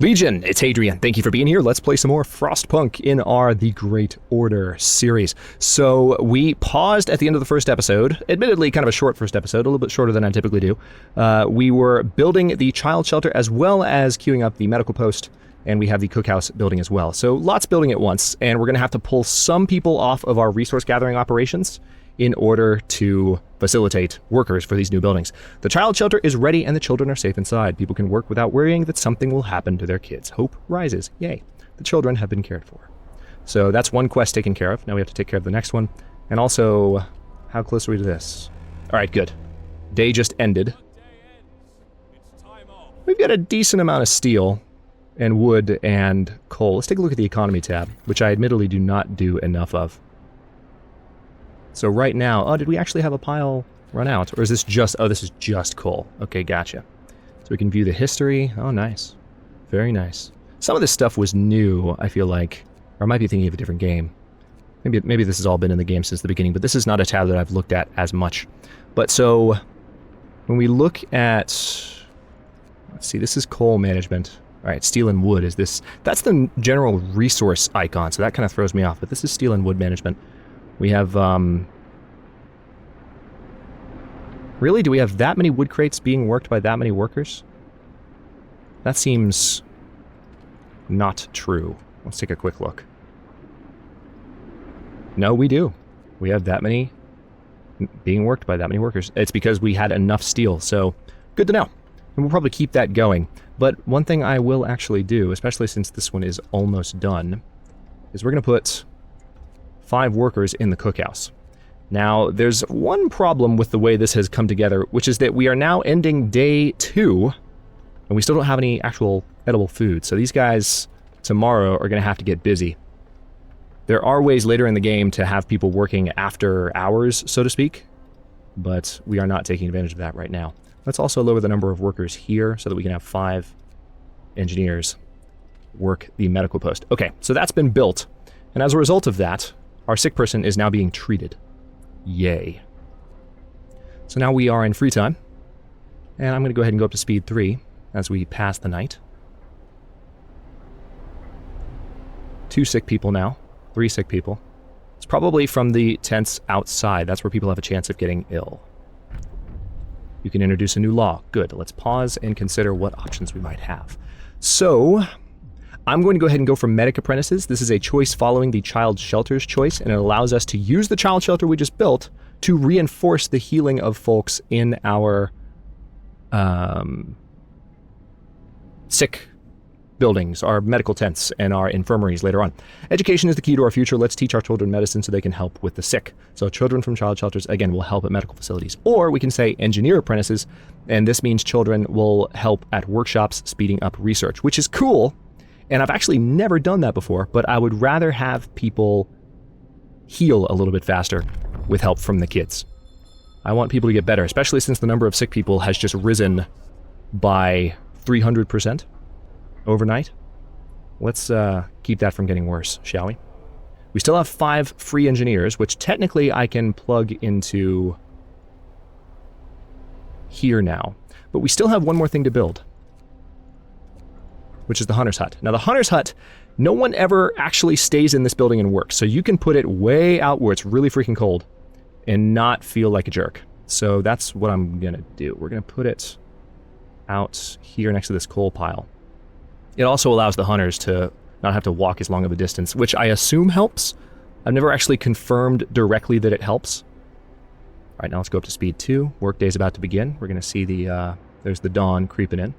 Legion, it's Hadrian. Thank you for being here. Let's play some more Frostpunk in our The Great Order series. So we paused at the end of the first episode, admittedly kind of a short first episode, a little bit shorter than I typically do. We were building the child shelter as well as queuing up the medical post, and we have the cookhouse building as well. So lots building at once, and we're going to have to pull some people off of our resource gathering operations in order to facilitate workers for these new buildings. The child shelter is ready and the children are safe inside. People can work without worrying that something will happen to their kids. Hope rises. Yay. The children have been cared for. So that's one quest taken care of. Now we have to take care of the next one. And also, how close are we to this? All right, good. Day just ended. We've got a decent amount of steel and wood and coal. Let's take a look at the economy tab, which I admittedly do not do enough of. So right now, oh, did we actually have a pile run out? Or is this just, oh, this is just coal. Okay, gotcha. So we can view the history. Oh, nice. Very nice. Some of this stuff was new, I feel like. Or I might be thinking of a different game. Maybe this has all been in the game since the beginning, but this is not a tab that I've looked at as much. But so, when we look at, let's see, this is coal management. All right, steel and wood is this. That's the general resource icon, so that kind of throws me off. But this is steel and wood management. We have, really? Do we have that many wood crates being worked by that many workers? That seems not true. Let's take a quick look. No, we do. We have that many being worked by that many workers. It's because we had enough steel, so good to know. And we'll probably keep that going. But one thing I will actually do, especially since this one is almost done, is we're going to put 5 workers in the cookhouse. Now, there's one problem with the way this has come together, which is that we are now ending day 2, and we still don't have any actual edible food. So these guys tomorrow are going to have to get busy. There are ways later in the game to have people working after hours, so to speak, but we are not taking advantage of that right now. Let's also lower the number of workers here so that we can have 5 engineers work the medical post. Okay, so that's been built, and as a result of that, our sick person is now being treated. Yay. So now we are in free time. And I'm going to go ahead and go up to speed 3 as we pass the night. 2 sick people now. 3 sick people. It's probably from the tents outside. That's where people have a chance of getting ill. You can introduce a new law. Good. Let's pause and consider what options we might have. So I'm going to go ahead and go for medic apprentices. This is a choice following the child shelter's choice, and it allows us to use the child shelter we just built to reinforce the healing of folks in our sick buildings, our medical tents, and our infirmaries later on. Education is the key to our future. Let's teach our children medicine so they can help with the sick. So children from child shelters, again, will help at medical facilities. Or we can say engineer apprentices, and this means children will help at workshops, speeding up research, which is cool. And I've actually never done that before, but I would rather have people heal a little bit faster with help from the kids. I want people to get better, especially since the number of sick people has just risen by 300% overnight. Let's keep that from getting worse, shall we? We still have 5 free engineers, which technically I can plug into here now. But we still have one more thing to build, which is the Hunter's Hut. Now the Hunter's Hut, no one ever actually stays in this building and works, so you can put it way out where it's really freaking cold and not feel like a jerk. So that's what I'm gonna do. We're gonna put it out here next to this coal pile. It also allows the hunters to not have to walk as long of a distance, which I assume helps. I've never actually confirmed directly that it helps. All right, now let's go up to speed 2. Workday's about to begin. We're gonna see the, there's the dawn creeping in.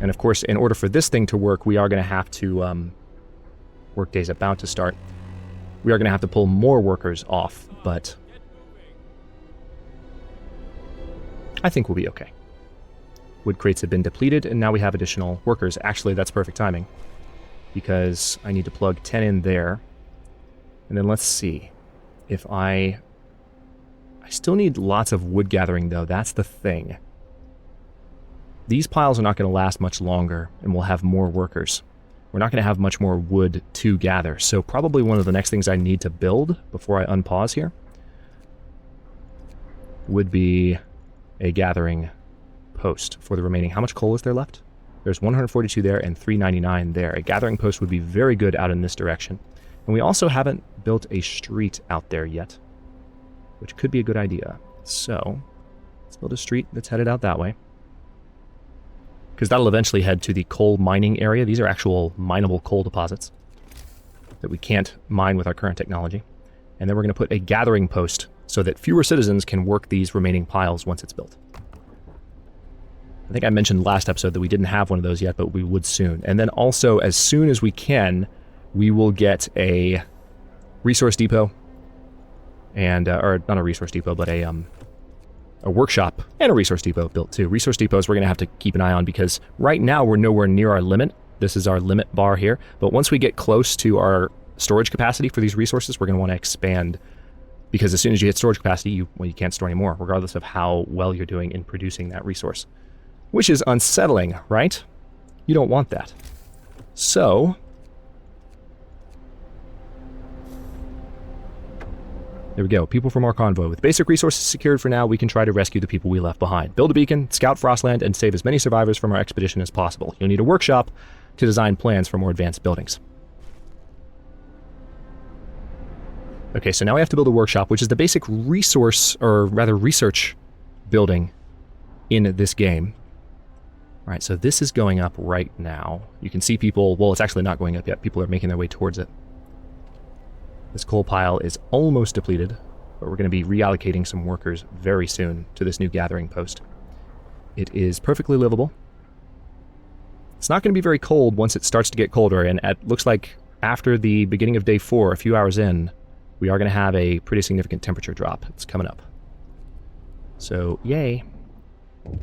And of course, in order for this thing to work, we are going to have to, workday's about to start. We are going to have to pull more workers off, but I think we'll be okay. Wood crates have been depleted, and now we have additional workers. Actually, that's perfect timing, because I need to plug 10 in there. And then let's see if I still need lots of wood gathering, though. That's the thing. These piles are not going to last much longer, and we'll have more workers. We're not going to have much more wood to gather, so probably one of the next things I need to build before I unpause here would be a gathering post for the remaining. How much coal is there left? There's 142 there and 399 there. A gathering post would be very good out in this direction. And we also haven't built a street out there yet, which could be a good idea. So let's build a street that's headed out that way, because that'll eventually head to the coal mining area. These are actual mineable coal deposits that we can't mine with our current technology. And then we're going to put a gathering post so that fewer citizens can work these remaining piles once it's built. I think I mentioned last episode that we didn't have one of those yet, but we would soon. And then also, as soon as we can, we will get a resource depot, and or not a resource depot, but a workshop and a resource depot built too. Resource depots we're going to have to keep an eye on, because right now we're nowhere near our limit. This is our limit bar here. But once we get close to our storage capacity for these resources, we're going to want to expand, because as soon as you hit storage capacity, you can't store anymore, regardless of how well you're doing in producing that resource. Which is unsettling, right? You don't want that. So there we go. People from our convoy. With basic resources secured for now, we can try to rescue the people we left behind. Build a beacon, scout Frostland, and save as many survivors from our expedition as possible. You'll need a workshop to design plans for more advanced buildings. Okay, so now we have to build a workshop, which is the basic resource, or rather research building in this game. All right, so this is going up right now. You can see people, well, it's actually not going up yet. People are making their way towards it. This coal pile is almost depleted, but we're going to be reallocating some workers very soon to this new gathering post. It is perfectly livable. It's not going to be very cold once it starts to get colder, and it looks like after the beginning of day 4, a few hours in, we are going to have a pretty significant temperature drop. It's coming up. So, yay.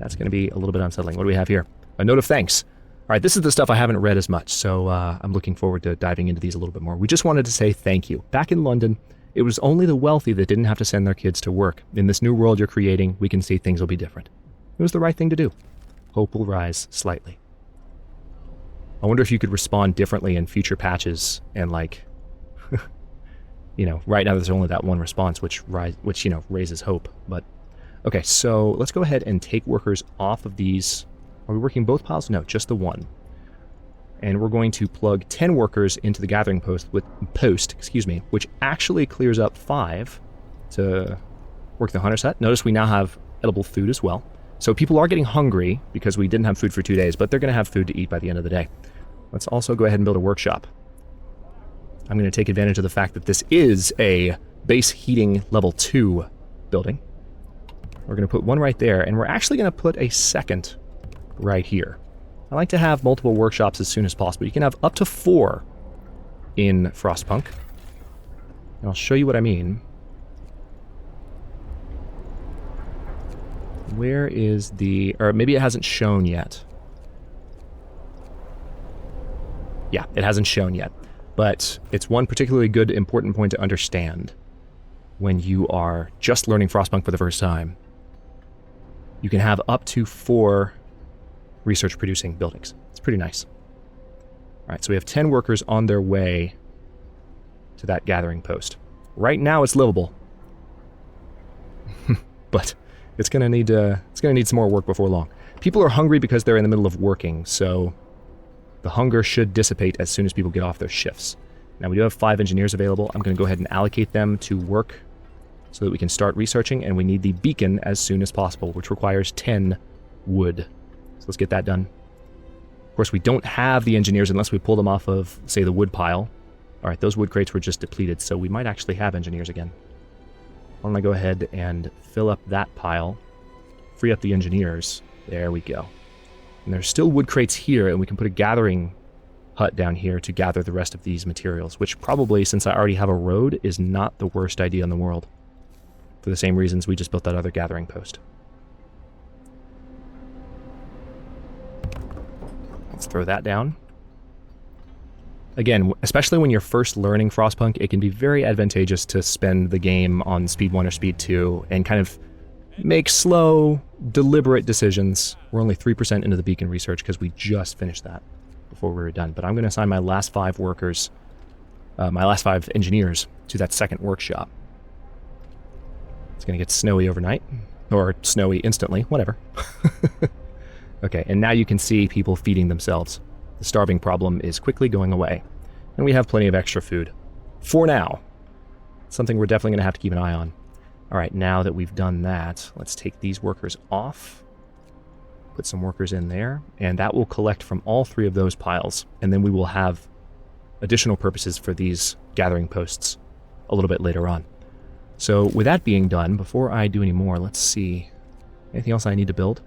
That's going to be a little bit unsettling. What do we have here? A note of thanks. All right, this is the stuff I haven't read as much, so I'm looking forward to diving into these a little bit more. We just wanted to say thank you. Back in London, it was only the wealthy that didn't have to send their kids to work. In this new world you're creating, we can see things will be different. It was the right thing to do. Hope will rise slightly. I wonder if you could respond differently in future patches and, like, you know, right now there's only that one response, which you know, raises hope. But okay, so let's go ahead and take workers off of these. Are we working both piles? No, just the one. And we're going to plug 10 workers into the gathering post, which actually clears up 5 to work the hunter's hut. Notice we now have edible food as well. So people are getting hungry because we didn't have food for 2 days, but they're going to have food to eat by the end of the day. Let's also go ahead and build a workshop. I'm going to take advantage of the fact that this is a base heating level 2 building. We're going to put one right there, and we're actually going to put a second right here. I like to have multiple workshops as soon as possible. You can have up to 4 in Frostpunk. And I'll show you what I mean. Where is the... or maybe it hasn't shown yet. Yeah, it hasn't shown yet. But it's one particularly good, important point to understand when you are just learning Frostpunk for the first time. You can have up to 4 research-producing buildings. It's pretty nice. All right, so we have 10 workers on their way to that gathering post. Right now, it's livable, but it's gonna need some more work before long. People are hungry because they're in the middle of working, so the hunger should dissipate as soon as people get off their shifts. Now, we do have 5 engineers available. I'm going to go ahead and allocate them to work so that we can start researching, and we need the beacon as soon as possible, which requires 10 wood. So let's get that done. Of course, we don't have the engineers unless we pull them off of, say, the wood pile. All right, those wood crates were just depleted, so we might actually have engineers again. Why don't I go ahead and fill up that pile, free up the engineers. There we go. And there's still wood crates here, and we can put a gathering hut down here to gather the rest of these materials, which probably, since I already have a road, is not the worst idea in the world. For the same reasons we just built that other gathering post. Let's throw that down. Again, especially when you're first learning Frostpunk, it can be very advantageous to spend the game on Speed 1 or Speed 2 and kind of make slow, deliberate decisions. We're only 3% into the beacon research because we just finished that before we were done. But I'm going to assign my last 5 workers, my last 5 engineers to that second workshop. It's going to get snowy overnight. Or snowy instantly, whatever. Okay, and now you can see people feeding themselves. The starving problem is quickly going away. And we have plenty of extra food. For now. Something we're definitely going to have to keep an eye on. Alright, now that we've done that, let's take these workers off. Put some workers in there, and that will collect from all 3 of those piles. And then we will have additional purposes for these gathering posts a little bit later on. So with that being done, before I do any more, let's see. Anything else I need to build?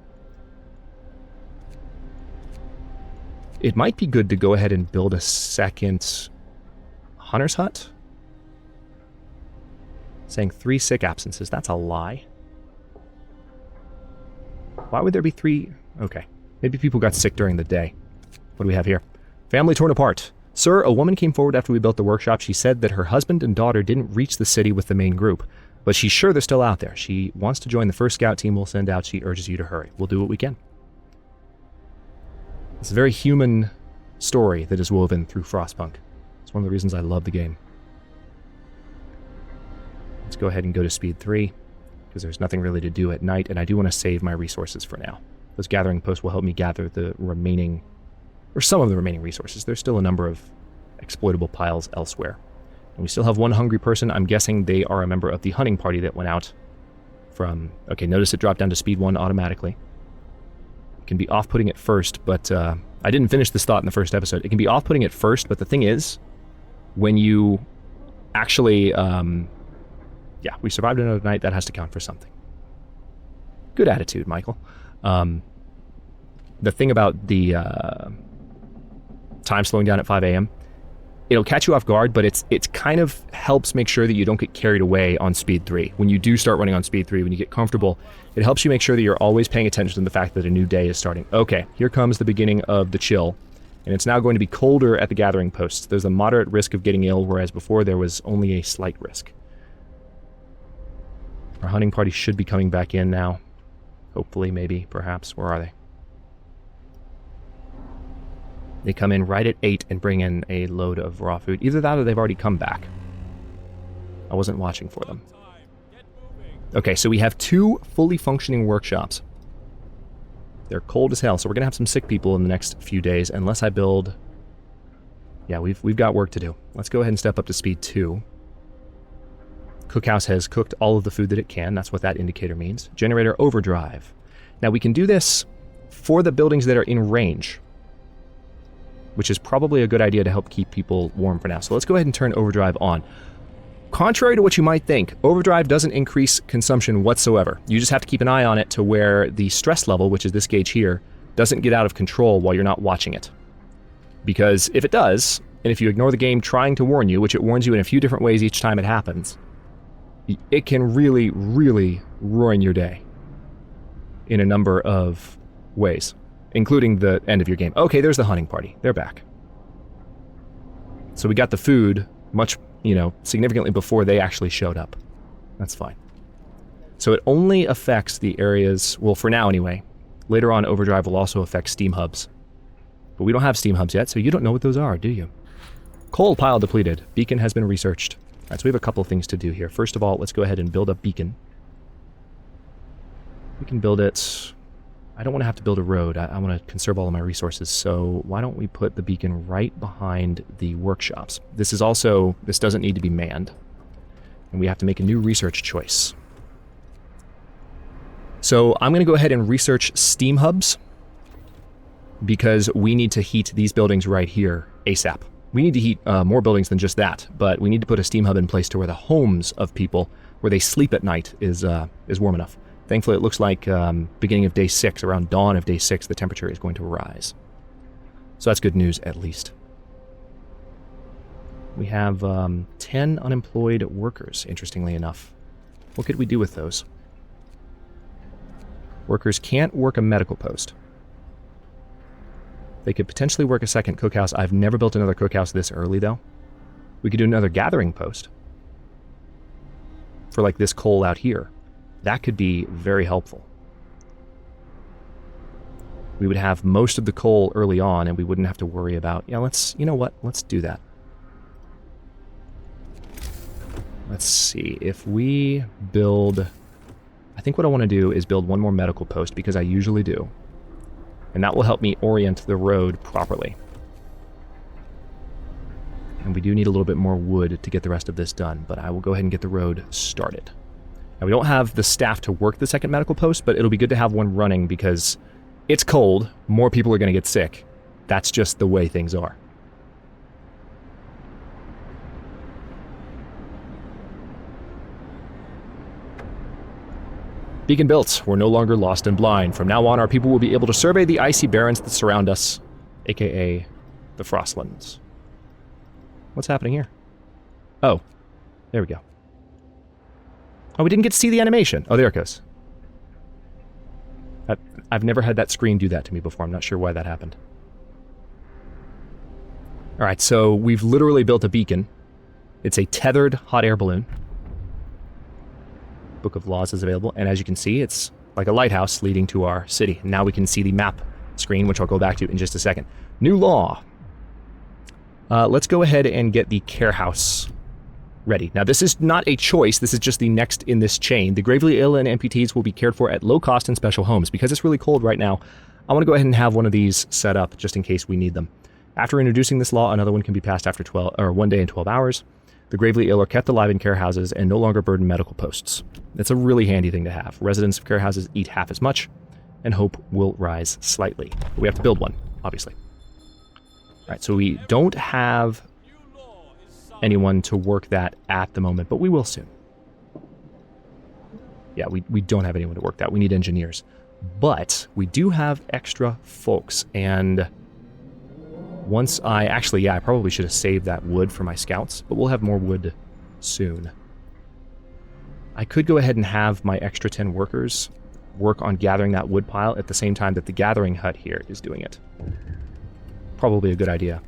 It might be good to go ahead and build a second hunter's hut. Saying 3 sick absences. That's a lie. Why would there be 3? Okay. Maybe people got sick during the day. What do we have here? Family torn apart. Sir, a woman came forward after we built the workshop. She said that her husband and daughter didn't reach the city with the main group, but she's sure they're still out there. She wants to join the first scout team we'll send out. She urges you to hurry. We'll do what we can. It's a very human story that is woven through Frostpunk. It's one of the reasons I love the game. Let's go ahead and go to speed 3, because there's nothing really to do at night, and I do want to save my resources for now. Those gathering posts will help me gather the remaining, or some of the remaining resources. There's still a number of exploitable piles elsewhere. And we still have 1 hungry person. I'm guessing they are a member of the hunting party that went out from... Okay, notice it dropped down to speed 1 automatically. It can be off-putting at first, but I didn't finish this thought in the first episode. It can be off-putting at first, but the thing is, when you actually... yeah, we survived another night. That has to count for something. Good attitude, Michael. The thing about the time slowing down at 5 a.m., it'll catch you off guard, but it kind of helps make sure that you don't get carried away on speed 3. When you do start running on speed 3, when you get comfortable, it helps you make sure that you're always paying attention to the fact that a new day is starting. Okay, here comes the beginning of the chill, and it's now going to be colder at the gathering posts. There's a moderate risk of getting ill, whereas before there was only a slight risk. Our hunting party should be coming back in now. Hopefully, maybe, perhaps. Where are they? They come in right at 8 and bring in a load of raw food. Either that or they've already come back. I wasn't watching for them. Okay, so we have 2 fully functioning workshops. They're cold as hell, so we're going to have some sick people in the next few days, unless I build... Yeah, we've got work to do. Let's go ahead and step up to speed 2. Cookhouse has cooked all of the food that it can. That's what that indicator means. Generator overdrive. Now we can do this for the buildings that are in range, which is probably a good idea to help keep people warm for now. So let's go ahead and turn overdrive on. Contrary to what you might think, overdrive doesn't increase consumption whatsoever. You just have to keep an eye on it to where the stress level, which is this gauge here, doesn't get out of control while you're not watching it. Because if it does, and if you ignore the game trying to warn you, which it warns you in a few different ways each time it happens, it can really, really ruin your day in a number of ways, including the end of your game. Okay, there's the hunting party. They're back. So we got the food much, significantly before they actually showed up. That's fine. So it only affects the areas, well, for now anyway. Later on, overdrive will also affect steam hubs. But we don't have steam hubs yet, so you don't know what those are, do you? Coal pile depleted. Beacon has been researched. All right, so we have a couple of things to do here. First of all, let's go ahead and build a beacon. We can build it... I don't want to have to build a road. I want to conserve all of my resources, so why don't we put the beacon right behind the workshops? This doesn't need to be manned, and we have to make a new research choice. So I'm going to go ahead and research steam hubs, because we need to heat these buildings right here ASAP. We need to heat more buildings than just that, but we need to put a steam hub in place to where the homes of people, where they sleep at night, is warm enough. Thankfully, it looks like beginning of day 6, around dawn of day 6, the temperature is going to rise. So that's good news, at least. We have 10 unemployed workers, interestingly enough. What could we do with those? Workers can't work a medical post. They could potentially work a second cookhouse. I've never built another cookhouse this early, though. We could do another gathering post for, like, this coal out here. That could be very helpful. We would have most of the coal early on, and we wouldn't have to worry about... Yeah, you know what? Let's do that. Let's see. If we build... I think what I want to do is build one more medical post, because I usually do. And that will help me orient the road properly. And we do need a little bit more wood to get the rest of this done, but I will go ahead and get the road started. Now, we don't have the staff to work the second medical post, but it'll be good to have one running because it's cold, more people are going to get sick. That's just the way things are. Beacon built. We're no longer lost and blind. From now on, our people will be able to survey the icy barrens that surround us, aka the Frostlands. What's happening here? Oh, there we go. Oh, we didn't get to see the animation. Oh, there it goes. I've never had that screen do that to me before. I'm not sure why that happened. Alright, so we've literally built a beacon. It's a tethered hot air balloon. Book of Laws is available, and as you can see, it's like a lighthouse leading to our city. Now we can see the map screen, which I'll go back to in just a second. New law. Let's go ahead and get the care house ready. Now, this is not a choice. This is just the next in this chain. The gravely ill and amputees will be cared for at low cost in special homes. Because it's really cold right now, I want to go ahead and have one of these set up just in case we need them. After introducing this law, another one can be passed after 1 day and 12 hours. The gravely ill are kept alive in care houses and no longer burden medical posts. It's a really handy thing to have. Residents of care houses eat half as much, and hope will rise slightly. But we have to build one, obviously. Alright, so we don't have anyone to work that at the moment, but we will soon. Yeah, we don't have anyone to work that. We need engineers. But we do have extra folks, and once I probably should have saved that wood for my scouts, but we'll have more wood soon. I could go ahead and have my extra 10 workers work on gathering that wood pile at the same time that the gathering hut here is doing it. Probably a good idea.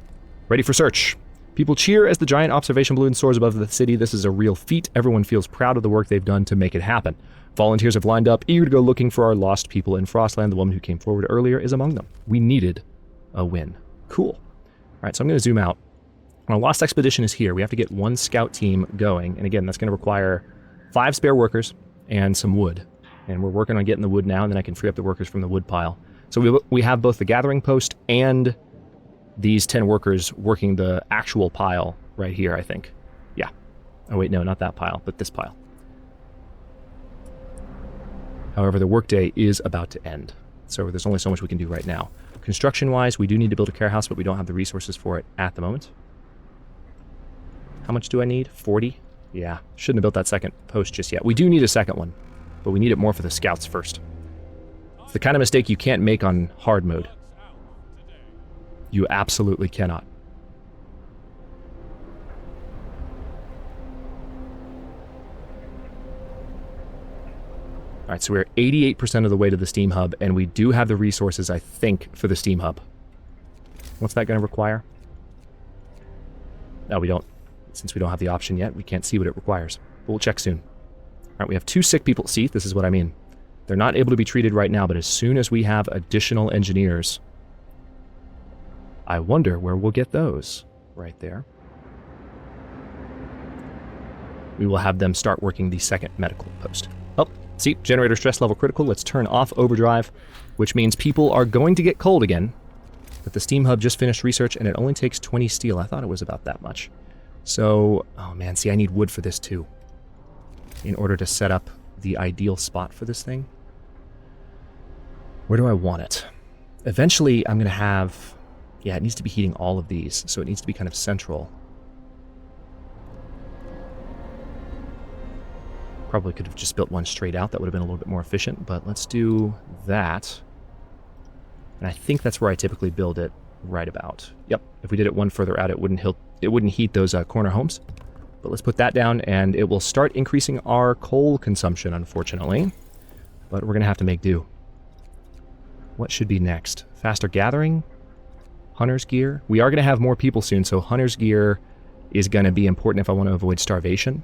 Ready for search. People cheer as the giant observation balloon soars above the city. This is a real feat. Everyone feels proud of the work they've done to make it happen. Volunteers have lined up, eager to go looking for our lost people in Frostland. The woman who came forward earlier is among them. We needed a win. Cool. Alright, so I'm going to zoom out. Our lost expedition is here. We have to get one scout team going. And again, that's going to require 5 spare workers and some wood. And we're working on getting the wood now, and then I can free up the workers from the wood pile. So we have both the gathering post and these 10 workers working the actual pile right here, I think. Yeah. Oh, wait, no, not that pile, but this pile. However, the workday is about to end, so there's only so much we can do right now. Construction-wise, we do need to build a care house, but we don't have the resources for it at the moment. How much do I need? 40? Yeah, shouldn't have built that second post just yet. We do need a second one, but we need it more for the scouts first. It's the kind of mistake you can't make on hard mode. You absolutely cannot. Alright, so we're 88% of the way to the Steam Hub, and we do have the resources, I think, for the Steam Hub. What's that going to require? No, we don't. Since we don't have the option yet, we can't see what it requires. But we'll check soon. Alright, we have 2 sick people. See, this is what I mean. They're not able to be treated right now, but as soon as we have additional engineers, I wonder where we'll get those. Right there. We will have them start working the second medical post. Oh, see, generator stress level critical. Let's turn off overdrive, which means people are going to get cold again. But the Steam Hub just finished research, and it only takes 20 steel. I thought it was about that much. So, oh man, see, I need wood for this too, in order to set up the ideal spot for this thing. Where do I want it? Eventually, I'm going to have... Yeah, it needs to be heating all of these, so it needs to be kind of central. Probably could have just built one straight out. That would have been a little bit more efficient, but let's do that. And I think that's where I typically build it right about. Yep, if we did it one further out, it wouldn't heat those corner homes. But let's put that down, and it will start increasing our coal consumption, unfortunately. But we're going to have to make do. What should be next? Faster gathering? Hunter's gear? We are going to have more people soon, so hunter's gear is going to be important if I want to avoid starvation.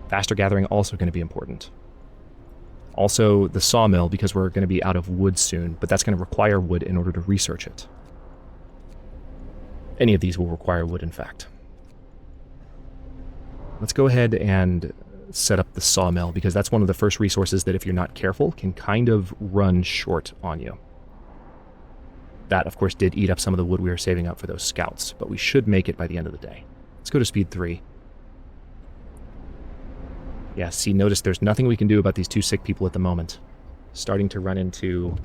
Faster gathering also going to be important. Also, the sawmill, because we're going to be out of wood soon, but that's going to require wood in order to research it. Any of these will require wood, in fact. Let's go ahead and set up the sawmill, because that's one of the first resources that, if you're not careful, can kind of run short on you. That, of course, did eat up some of the wood we were saving up for those scouts, but we should make it by the end of the day. Let's go to speed 3. Yeah, see, notice there's nothing we can do about these 2 sick people at the moment. Starting to run into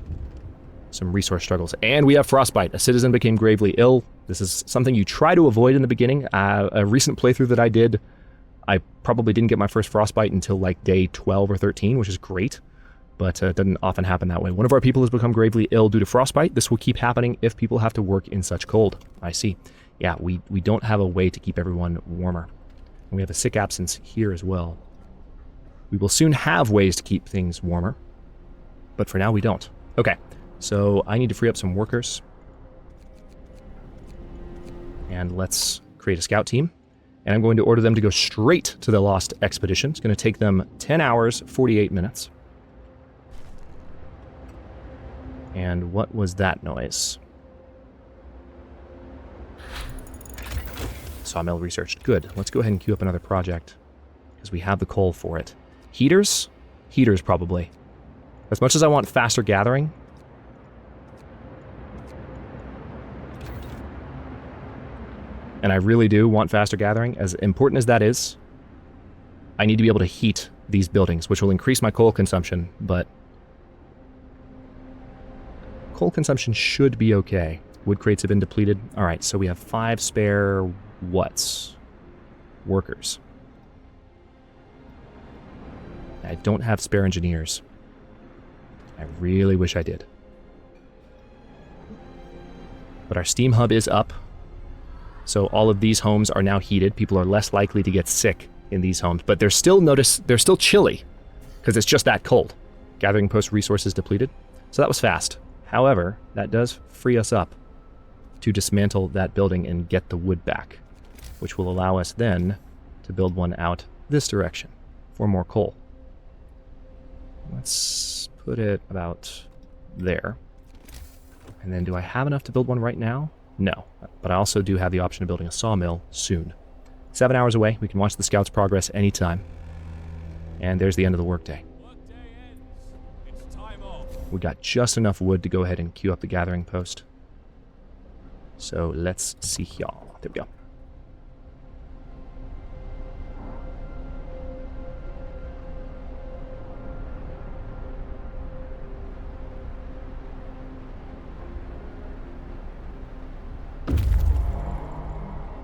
some resource struggles. And we have frostbite. A citizen became gravely ill. This is something you try to avoid in the beginning. A recent playthrough that I did, I probably didn't get my first frostbite until like day 12 or 13, which is great. But it doesn't often happen that way. One of our people has become gravely ill due to frostbite. This will keep happening if people have to work in such cold. I see. Yeah, we don't have a way to keep everyone warmer. And we have a sick absence here as well. We will soon have ways to keep things warmer. But for now, we don't. Okay, so I need to free up some workers. And let's create a scout team. And I'm going to order them to go straight to the Lost Expedition. It's going to take them 10 hours, 48 minutes. And what was that noise? Sawmill researched. Good. Let's go ahead and queue up another project, because we have the coal for it. Heaters? Heaters, probably. As much as I want faster gathering, and I really do want faster gathering, as important as that is, I need to be able to heat these buildings, which will increase my coal consumption, but coal consumption should be okay. Wood crates have been depleted. Alright, so we have 5 spare what's? Workers. I don't have spare engineers. I really wish I did. But our steam hub is up. So all of these homes are now heated. People are less likely to get sick in these homes. But they're still chilly, because it's just that cold. Gathering post resources depleted. So that was fast. However, that does free us up to dismantle that building and get the wood back, which will allow us then to build one out this direction for more coal. Let's put it about there. And then do I have enough to build one right now? No, but I also do have the option of building a sawmill soon. 7 hours away. We can watch the scouts progress anytime. And there's the end of the workday. We got just enough wood to go ahead and queue up the gathering post. So let's see here. There we go.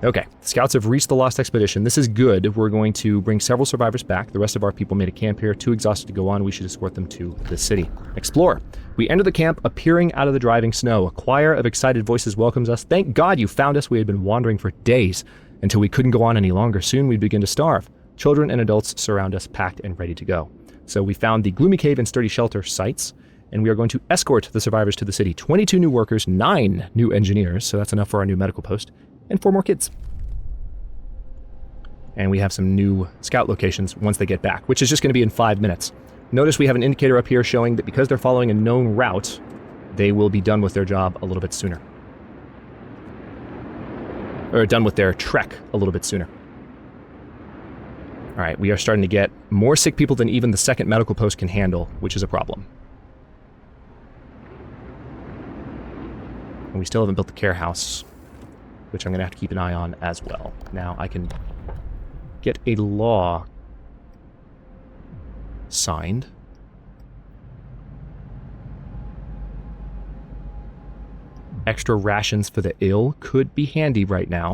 Okay, scouts have reached the Lost Expedition. This is good. We're going to bring several survivors back. The rest of our people made a camp here, too exhausted to go on. We should escort them to the city. Explore. We enter the camp, appearing out of the driving snow. A choir of excited voices welcomes us. Thank God you found us. We had been wandering for days until we couldn't go on any longer. Soon we'd begin to starve. Children and adults surround us, packed and ready to go. So we found the Gloomy Cave and Sturdy Shelter sites, and we are going to escort the survivors to the city. 22 new workers, 9 new engineers, so that's enough for our new medical post, and 4 more kids. And we have some new scout locations once they get back, which is just going to be in 5 minutes. Notice we have an indicator up here showing that because they're following a known route, they will be done with their job a little bit sooner. Or done with their trek a little bit sooner. Alright, we are starting to get more sick people than even the second medical post can handle, which is a problem. And we still haven't built the care house, which I'm going to have to keep an eye on as well. Now I can get a law signed. Extra rations for the ill could be handy right now.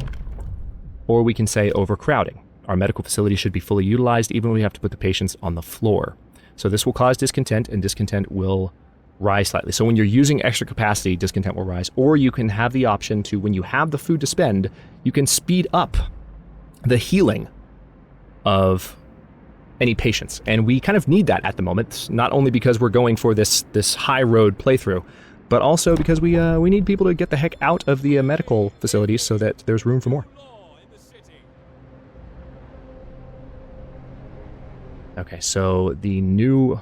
Or we can say overcrowding. Our medical facility should be fully utilized even when we have to put the patients on the floor. So this will cause discontent, and discontent will rise slightly. So when you're using extra capacity, discontent will rise. Or you can have the option to, when you have the food to spend, you can speed up the healing of any patients. And we kind of need that at the moment, not only because we're going for this high road playthrough, but also because we need people to get the heck out of the medical facilities so that there's room for more. Okay, so the new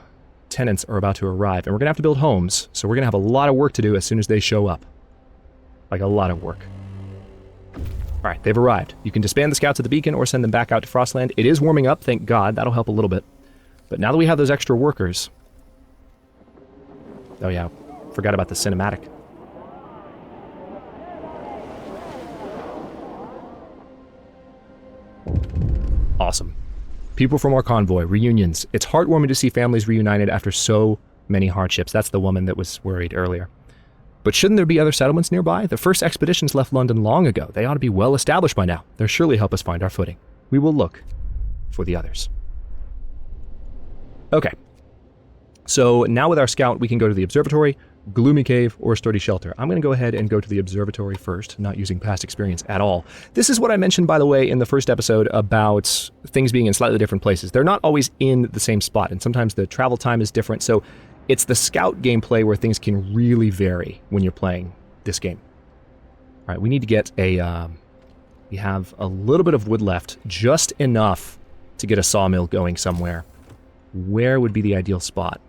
tenants are about to arrive, and we're going to have to build homes, so we're going to have a lot of work to do as soon as they show up. Like, a lot of work. All right, they've arrived. You can disband the scouts at the beacon or send them back out to Frostland. It is warming up, thank God. That'll help a little bit. But now that we have those extra workers... Oh yeah, forgot about the cinematic. Awesome. People from our convoy, reunions. It's heartwarming to see families reunited after so many hardships. That's the woman that was worried earlier. But shouldn't there be other settlements nearby? The first expeditions left London long ago. They ought to be well established by now. They'll surely help us find our footing. We will look for the others. Okay. So now with our scout, we can go to the observatory, gloomy cave, or sturdy shelter. I'm going to go ahead and go to the observatory first, not using past experience at all. This is what I mentioned, by the way, in the first episode about things being in slightly different places. They're not always in the same spot, and sometimes the travel time is different, so it's the scout gameplay where things can really vary when you're playing this game. All right, we need to get a... we have a little bit of wood left, just enough to get a sawmill going somewhere. Where would be the ideal spot?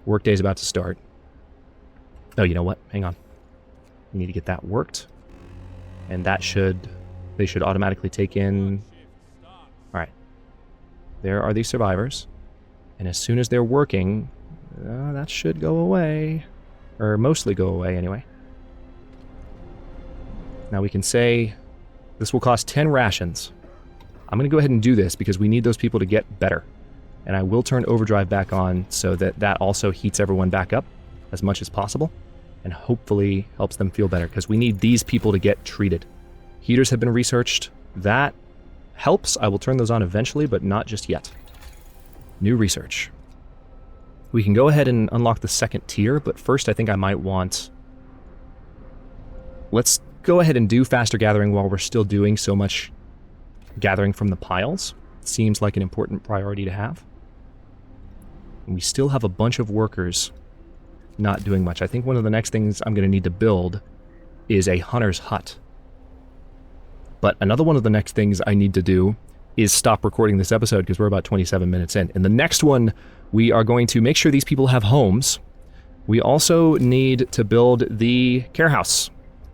Workday's about to start. Oh, you know what? Hang on. We need to get that worked. And that they should automatically take in... Alright. There are these survivors. And as soon as they're working, that should go away. Or mostly go away, anyway. Now we can say, this will cost 10 rations. I'm going to go ahead and do this because we need those people to get better. And I will turn overdrive back on so that that also heats everyone back up as much as possible. And hopefully helps them feel better, because we need these people to get treated. Heaters have been researched. That helps. I will turn those on eventually, but not just yet. New research. We can go ahead and unlock the second tier, but first I think I might want... Let's go ahead and do faster gathering while we're still doing so much gathering from the piles. It seems like an important priority to have. And we still have a bunch of workers not doing much. I think one of the next things I'm going to need to build is a hunter's hut. But another one of the next things I need to do is stop recording this episode because we're about 27 minutes in. In the next one, we are going to make sure these people have homes. We also need to build the care house.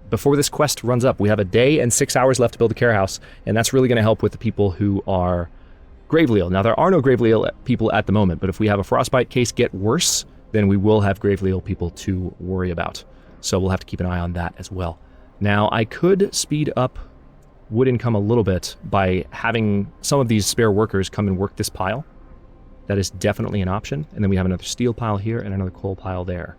Before this quest runs up, we have a day and 6 hours left to build a care house, and that's really going to help with the people who are gravely ill. Now, there are no gravely ill people at the moment, but if we have a frostbite case get worse, then we will have gravely ill people to worry about. So we'll have to keep an eye on that as well. Now, I could speed up wood income a little bit by having some of these spare workers come and work this pile. That is definitely an option. And then we have another steel pile here and another coal pile there.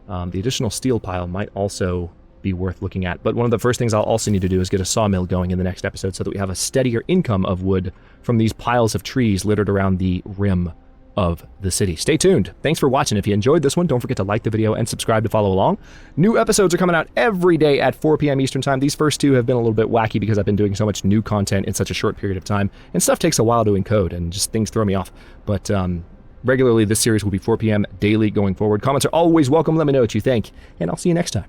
The additional steel pile might also be worth looking at. But one of the first things I'll also need to do is get a sawmill going in the next episode so that we have a steadier income of wood from these piles of trees littered around the rim of the city. Stay tuned. Thanks for watching. If you enjoyed this one, don't forget to like the video and subscribe to follow along. New episodes are coming out every day at 4 p.m. Eastern Time. These first two have been a little bit wacky because I've been doing so much new content in such a short period of time, and stuff takes a while to encode, and just things throw me off. But regularly, this series will be 4 p.m. daily going forward. Comments are always welcome. Let me know what you think, and I'll see you next time.